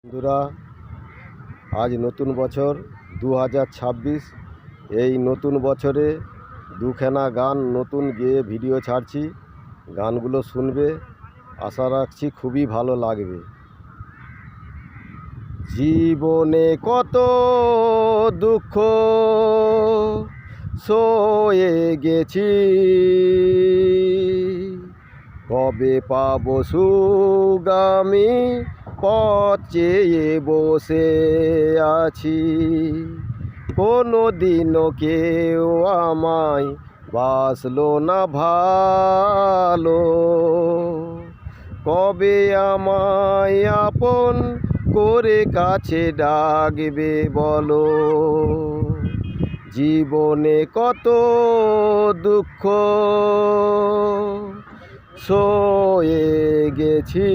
বন্ধুরা, আজ নতুন বছর 2026। এই নতুন বছরে দুখানা গান নতুন গেয়ে ভিডিও ছাড়ছি। গানগুলো শুনবে, আশা রাখছি খুবই ভালো লাগবে। জীবনে কত দুঃখ সয়ে গেছি, কবে পাবো সুখ আমি পথ চেয়ে বসে আছি। কোনো দিনও কেউ আমায় বাসলো না ভালো, কবে আমায় আপন করে কাছে ডাকবে বলো। জীবনে কত দুঃখ সয়ে গেছি।